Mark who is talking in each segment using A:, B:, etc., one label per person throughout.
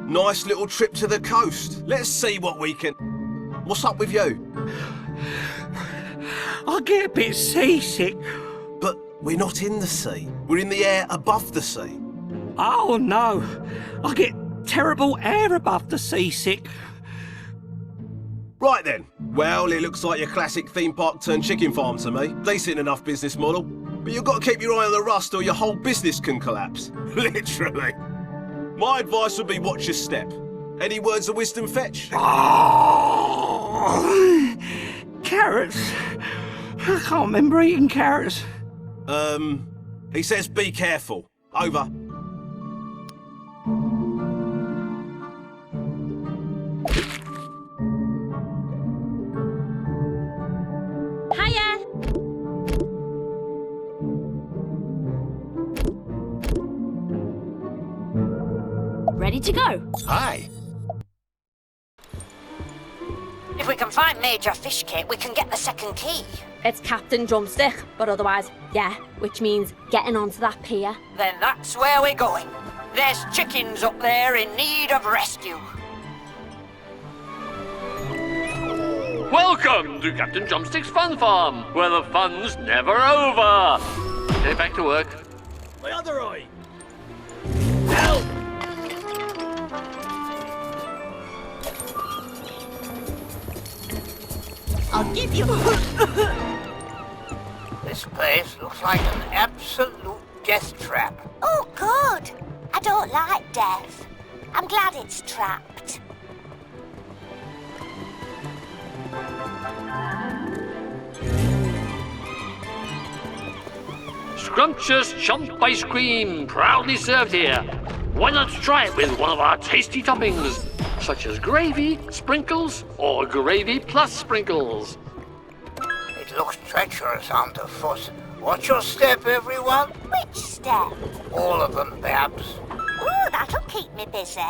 A: Nice little trip to the coast. Let's see what we can... What's up with you?
B: I get a bit seasick.
A: But we're not in the sea. We're in the air above the sea.
B: Oh no, I get terrible air above the seasick.
A: Right then. Well, it looks like your classic theme park turned chicken farm to me. Decent enough business model. But you've got to keep your eye on the rust or your whole business can collapse. Literally. My advice would be watch your step. Any words of wisdom, Fetch?
B: Oh, carrots. I can't remember eating carrots.
A: He says be careful. Over.
C: Hiya! Ready to go?
D: Hi.
E: If we can find Major Fishcake, we can get the second key.
C: It's Captain Drumstick, but otherwise, yeah, which means getting onto that pier.
E: Then that's where we're going. There's chickens up there in need of rescue.
F: Welcome to Captain Drumstick's Fun Farm, where the fun's never over. Get back to work.
A: My other eye.
F: Help!
E: I'll give you... This place looks like an absolute death trap.
G: Oh, good. I don't like death. I'm glad it's trapped.
F: Scrumptious chomp ice cream, proudly served here. Why not try it with one of our tasty toppings, such as gravy, sprinkles, or gravy plus sprinkles?
E: It looks treacherous underfoot. Watch your step, everyone.
G: Which step?
E: All of them, Babs.
G: Oh, that'll keep me busy.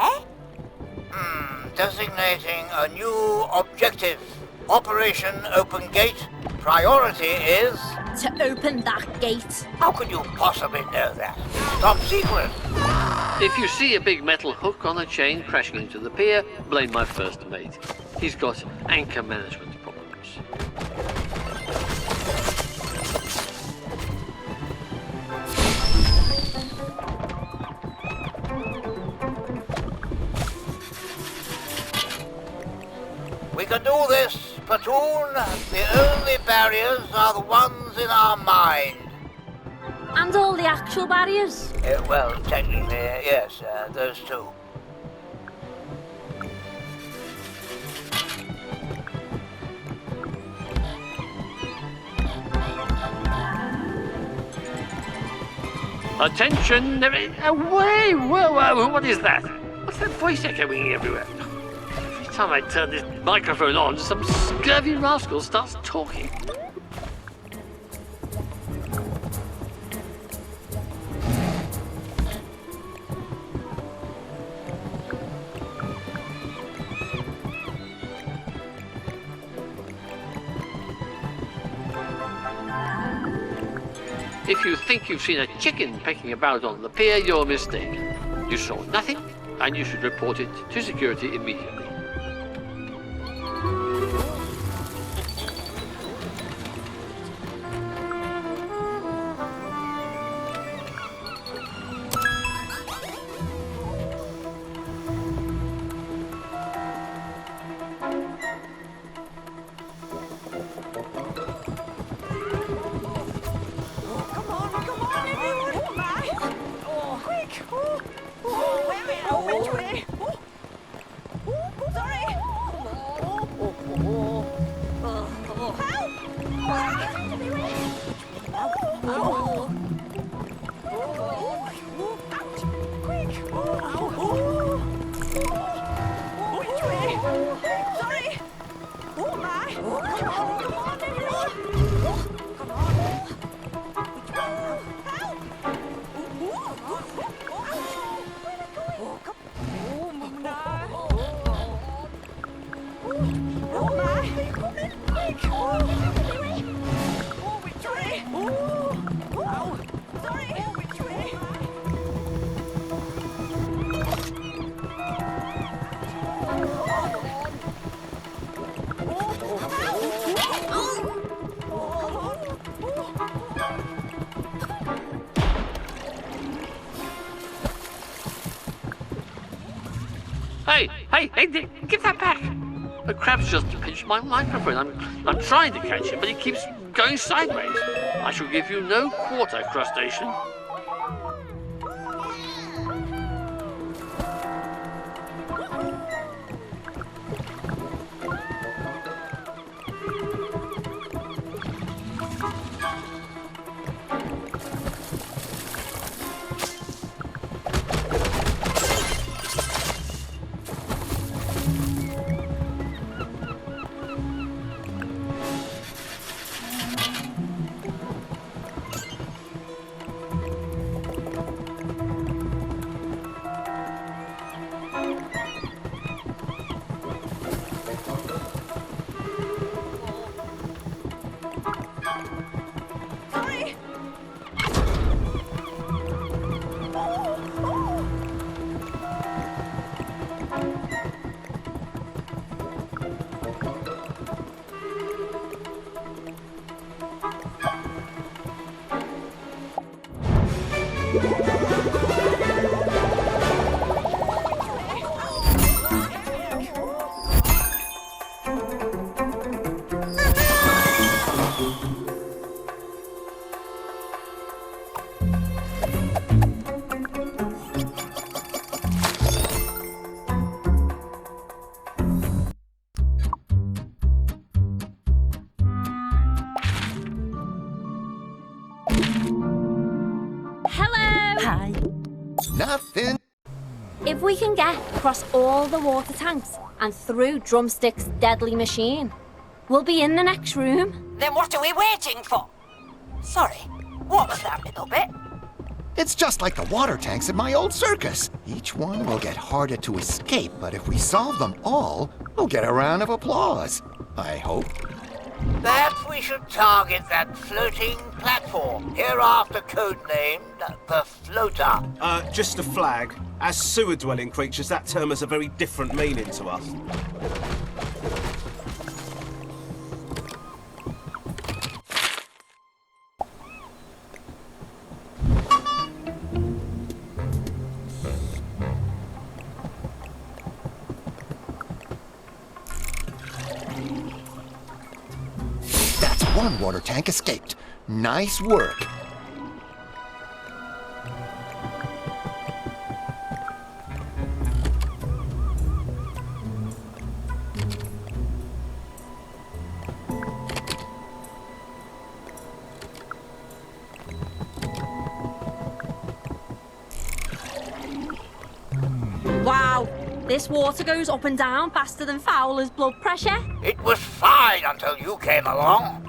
E: Designating a new objective. Operation Open Gate. Priority is...
C: To open that gate.
E: How could you possibly know that? Top secret.
F: If you see a big metal hook on a chain crashing into the pier, blame my first mate. He's got anchor management problems.
E: We can do this, platoon. The only barriers are the ones in our mind.
C: And all the actual barriers.
E: Well, technically, yes, those two.
F: Attention! Away! Whoa! What is that? What's that voice echoing everywhere? Every time I turn this microphone on, some scurvy rascal starts talking. If you think you've seen a chicken pecking about on the pier, you're mistaken. You saw nothing, and you should report it to security immediately. hey, give that back. The crab's just pinched my microphone. I'm trying to catch it, but it keeps going sideways. I shall give you no quarter, crustacean.
D: Nothing.
C: If we can get across all the water tanks and through Drumstick's deadly machine, we'll be in the next room.
G: Then what are we waiting for? Sorry, what was that little bit?
D: It's just like the water tanks at my old circus. Each one will get harder to escape, but if we solve them all, we'll get a round of applause. I hope.
E: Perhaps we should target that floating platform, hereafter codenamed the Floater.
A: Just a flag. As sewer-dwelling creatures, that term has a very different meaning to us.
D: One water tank escaped. Nice work.
C: Wow, this water goes up and down faster than Fowler's blood pressure.
E: It was fine until you came along.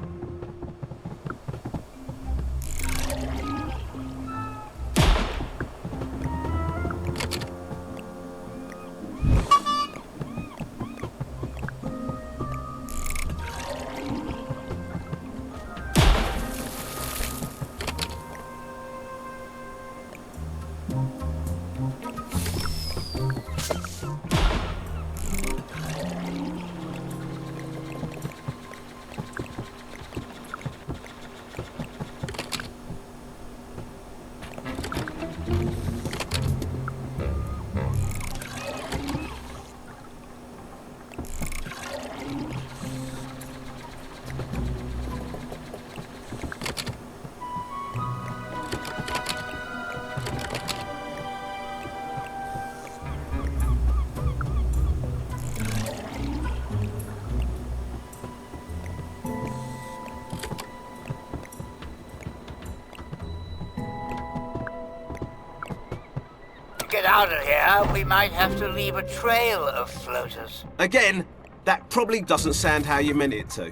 E: To get out of here, we might have to leave a trail of floaters.
A: Again, that probably doesn't sound how you meant it to.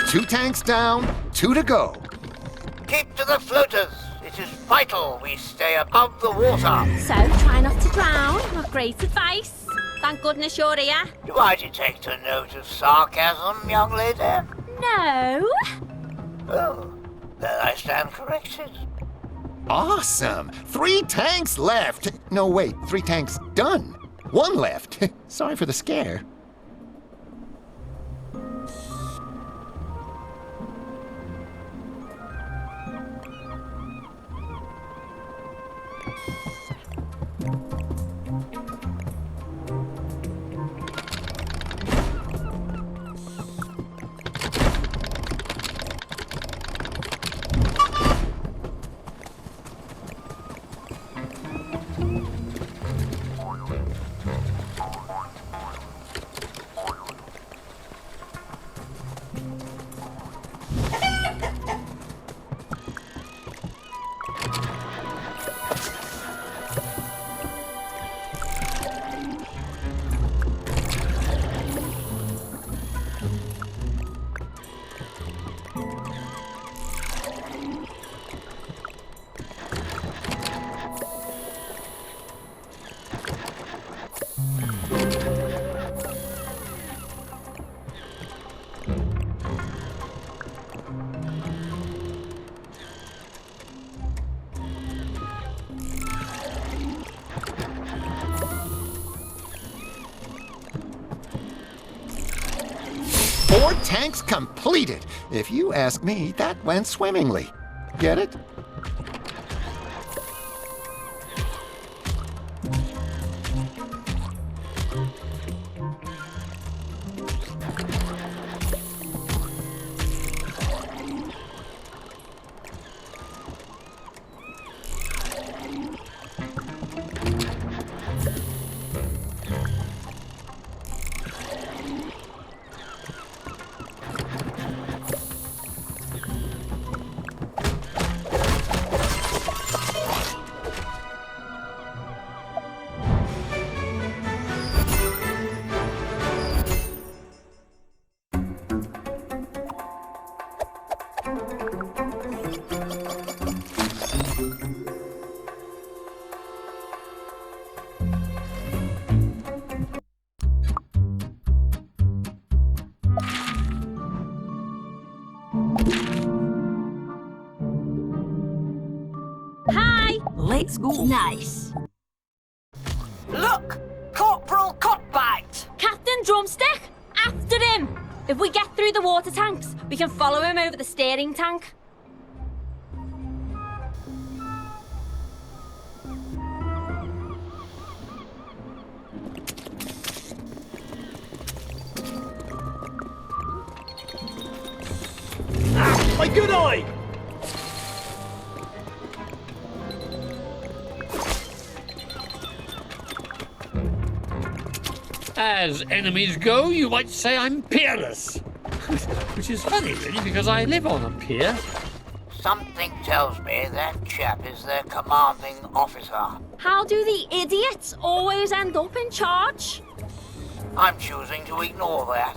D: Two tanks down, 2 to go.
E: Keep to the floaters. It is vital we stay above the water.
C: So try not to drown. What great advice. Thank goodness you're here.
E: Do I detect a note of sarcasm, young lady?
C: No.
E: Oh, then I stand corrected.
D: Awesome. 3 tanks left. No, wait, 3 tanks done. 1 left. Sorry for the scare. Four tanks completed. If you ask me, that went swimmingly. Get it?
C: Hi!
H: Let's go. Nice.
E: Look! Corporal Cutbite!
C: Captain Drumstick! After him! If we get through the water tanks, we can follow him over the steering tank.
A: My good eye!
F: As enemies go, you might say I'm peerless. Which is funny, really, because I live on a pier.
E: Something tells me that chap is their commanding officer.
C: How do the idiots always end up in charge?
E: I'm choosing to ignore that.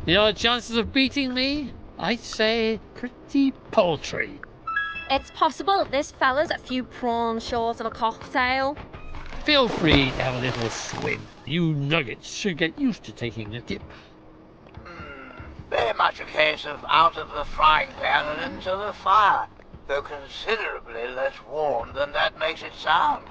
F: Your chances of beating me, I'd say, pretty paltry.
C: It's possible this fella's a few prawns short of a cocktail.
F: Feel free to have a little swim. You nuggets should get used to taking a dip.
E: Very much a case of out of the frying pan and into the fire, though considerably less warm than that makes it sound.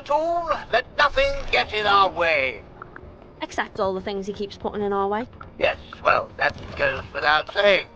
E: platoon. Let nothing get in our way.
C: Except all the things he keeps putting in our way.
E: Yes, well, that goes without saying.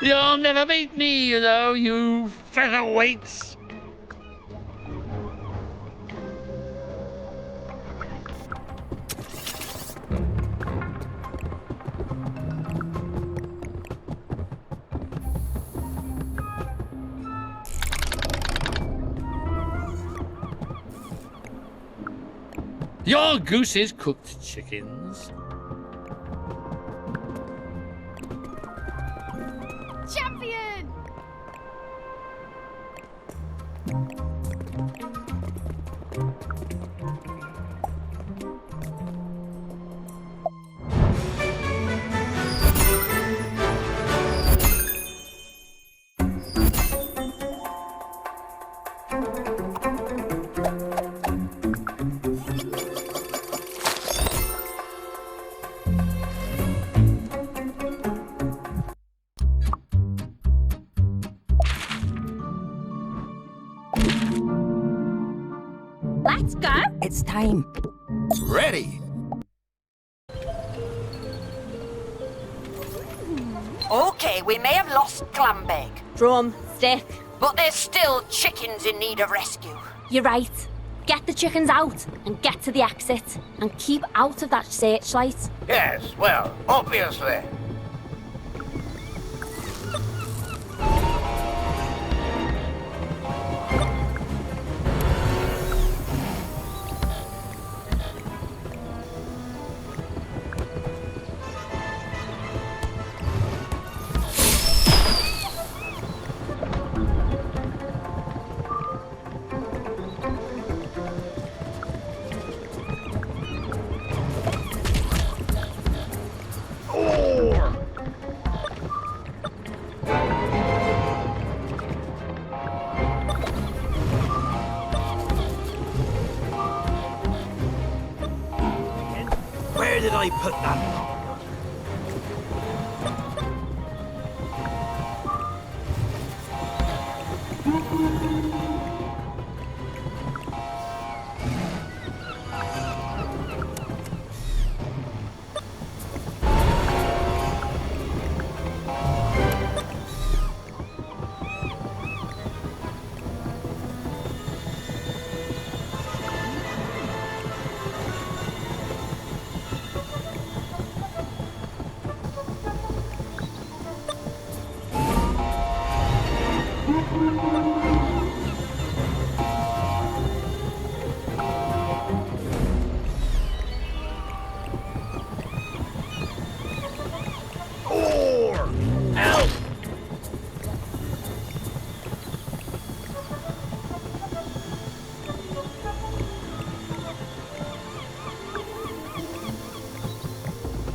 F: You'll never beat me, you know, you featherweights. Your gooses cooked chickens.
C: Champion! Let's go!
H: It's time.
D: Ready.
G: Okay, we may have lost Clambake,
C: Drumstick.
G: but there's still chickens in need of rescue.
C: You're right. Get the chickens out and get to the exit. And keep out of that searchlight.
E: Yes, well, obviously.
B: Where did I put that?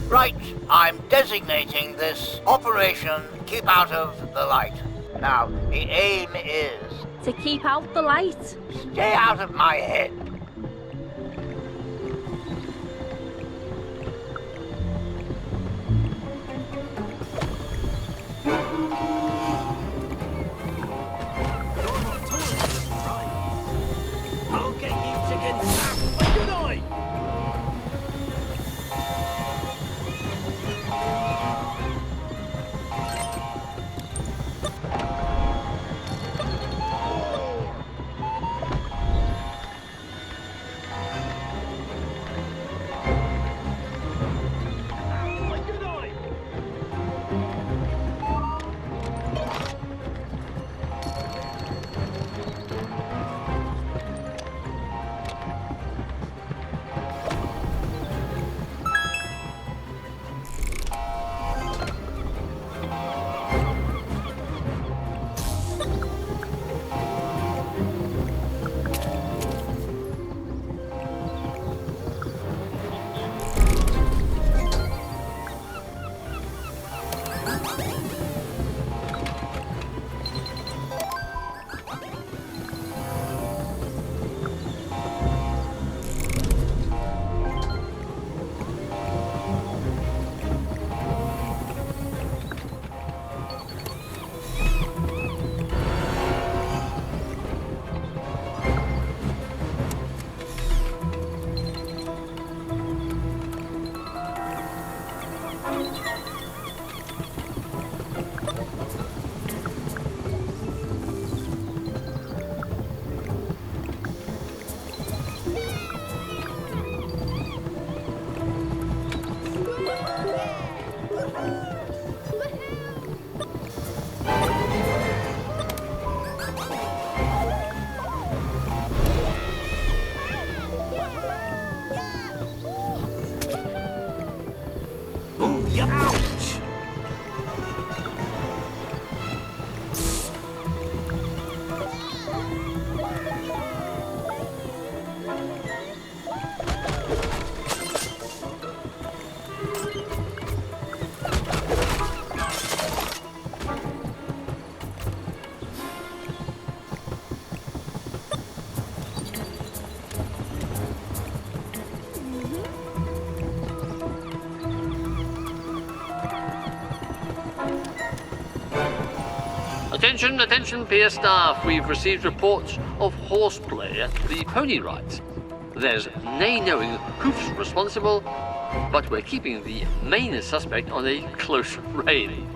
E: Right, I'm designating this Operation Keep Out of the Light. Now, the aim is...
C: To keep out the light.
E: Stay out of my head.
B: I'll get you chickens. Good night. Ouch!
F: Attention, attention, Pier staff. We've received reports of horseplay at the pony rides. There's nay knowing who's responsible, but we're keeping the main suspect on a close rein.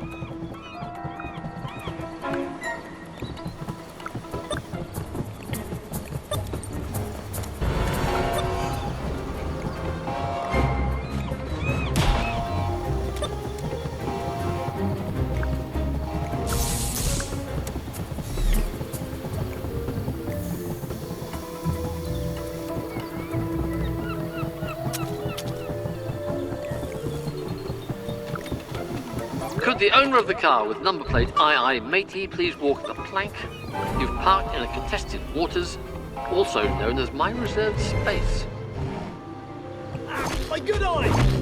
F: Could the owner of the car with number plate II matey please walk the plank? You've parked in a contested waters, also known as my reserved space.
B: My good eye!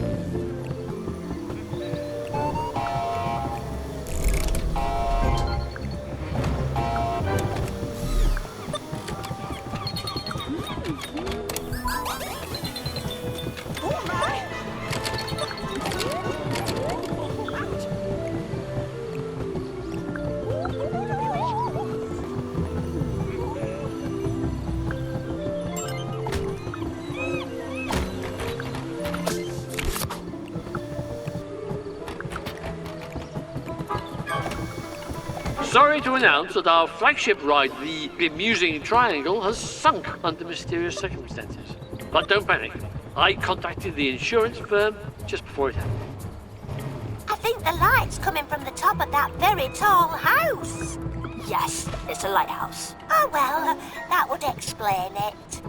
F: Sorry to announce that our flagship ride, the Bemusing Triangle, has sunk under mysterious circumstances. But don't panic. I contacted the insurance firm just before it happened.
G: I think the light's coming from the top of that very tall house.
H: Yes, it's a lighthouse.
G: Oh, well, that would explain it.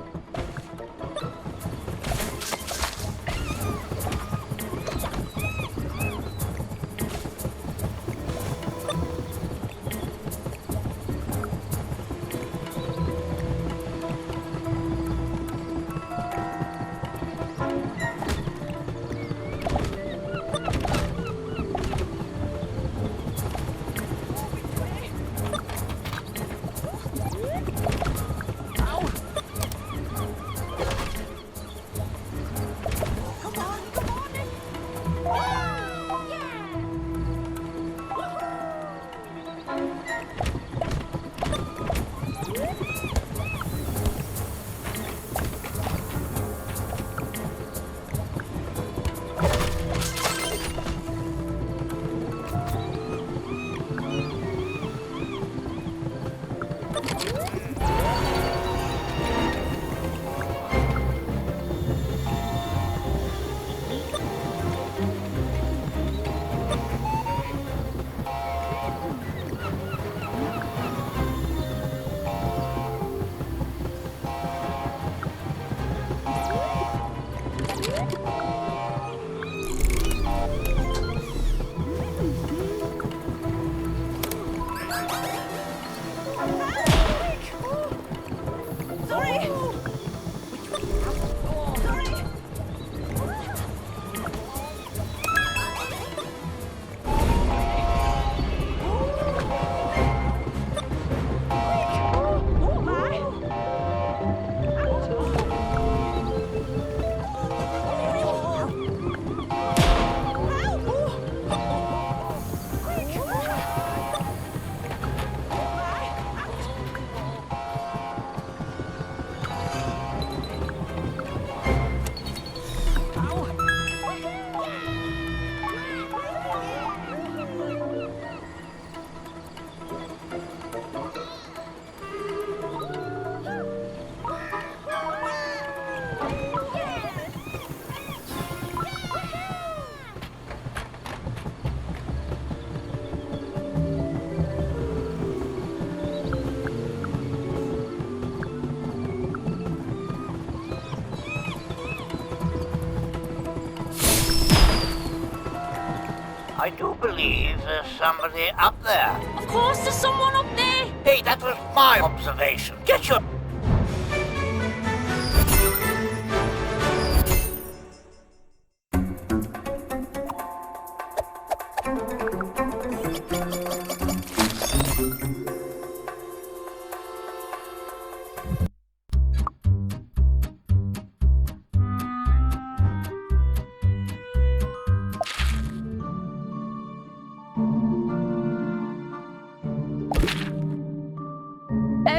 E: I do believe there's somebody up there.
C: Of course there's someone up there!
E: Hey, that was my observation. Get your...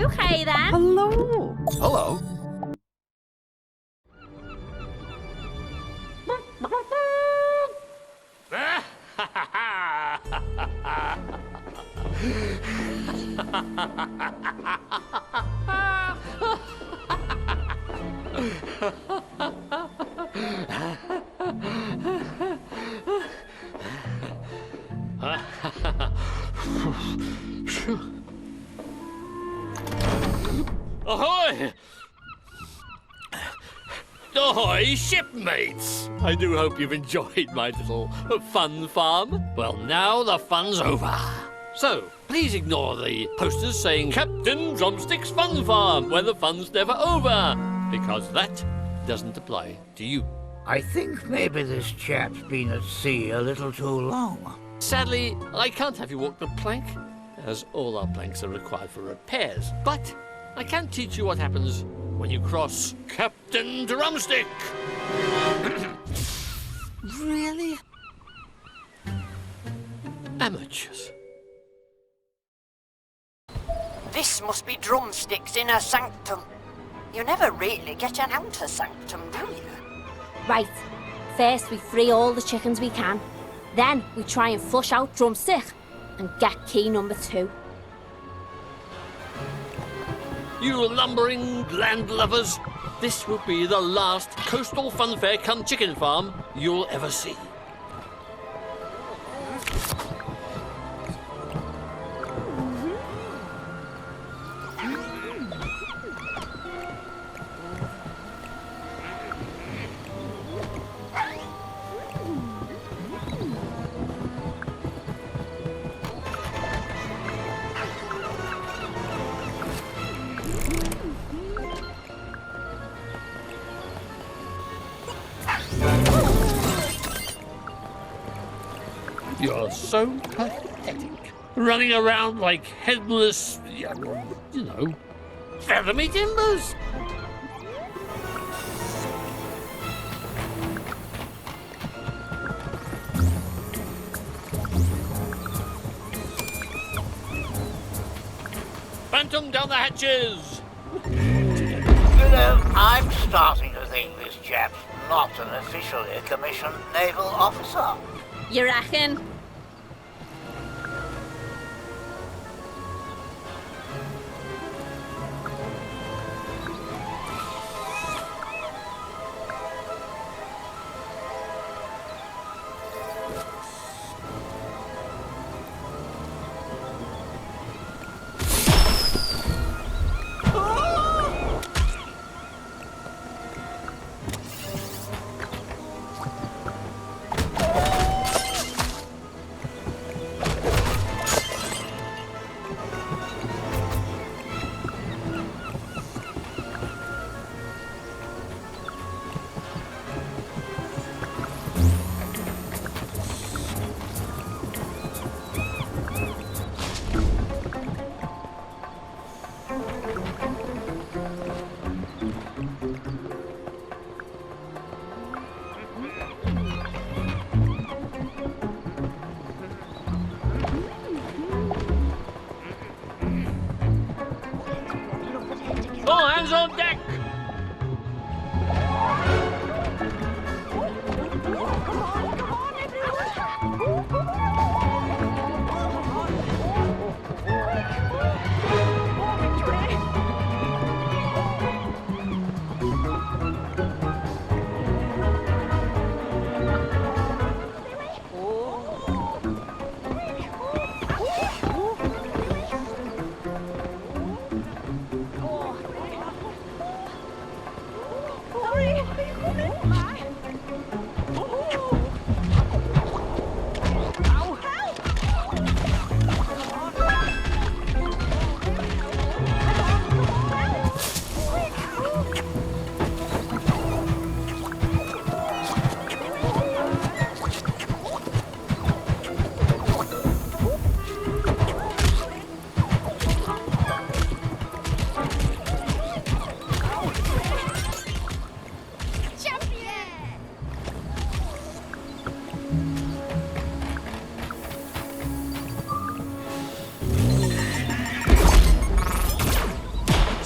C: Okay then.
B: Hello.
D: Hello.
F: Ahoy! Ahoy, shipmates! I do hope you've enjoyed my little fun farm. Well, now the fun's over. So, please ignore the posters saying Captain Drumstick's Fun Farm, where the fun's never over, because that doesn't apply to you.
E: I think maybe this chap's been at sea a little too long.
F: Sadly, I can't have you walk the plank, as all our planks are required for repairs. But I can teach you what happens when you cross Captain Drumstick. Really? Amateurs.
H: This must be Drumstick's inner sanctum. You never really get an outer sanctum, do you?
C: Right. First we free all the chickens we can. Then we try and flush out Drumstick and get key number 2.
F: You lumbering landlubbers, this will be the last coastal funfair cum chicken farm you'll ever see. You're so pathetic. Running around like headless, you know, feather-me timbers. Phantom down the hatches!
E: You know, I'm starting to think this chap's not an officially commissioned naval officer.
C: You reckon?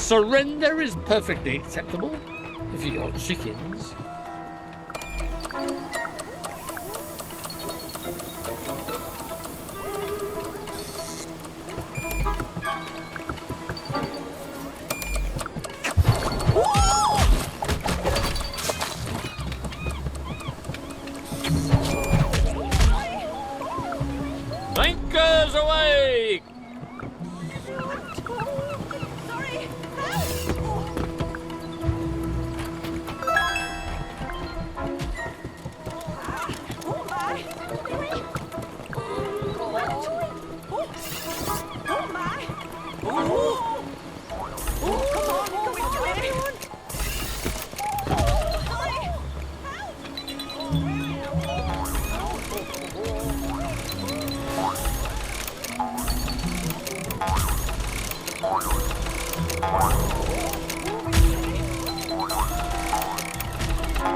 F: Surrender is perfectly acceptable if you're chickens. Anchors away!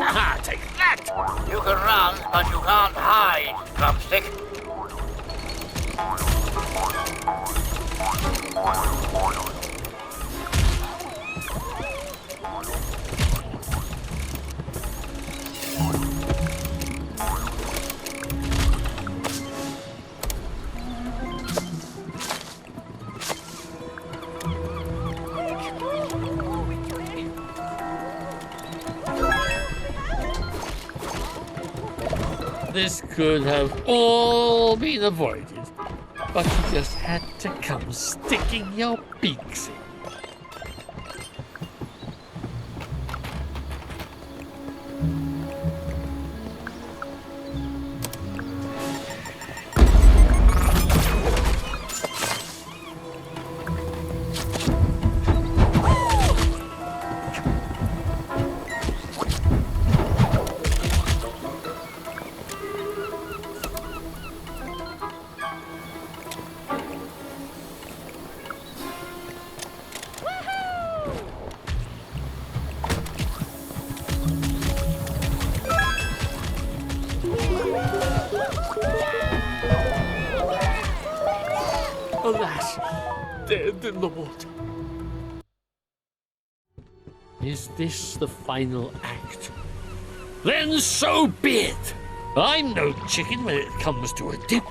F: Aha, take that!
E: You can run, but you can't hide, Drumstick.
F: This could have all been avoided, but you just had to come sticking your beaks in. Alas, dead in the water. Is this the final act? Then so be it! I'm no chicken when it comes to a dip.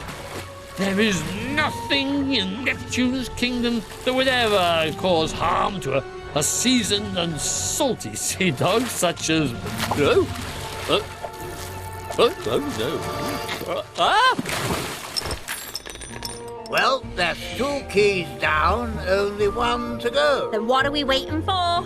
F: There is nothing in Neptune's kingdom that would ever cause harm to a seasoned and salty sea dog such as... No? No.
E: Well, that's 2 keys down, only 1 to go.
C: Then what are we waiting for?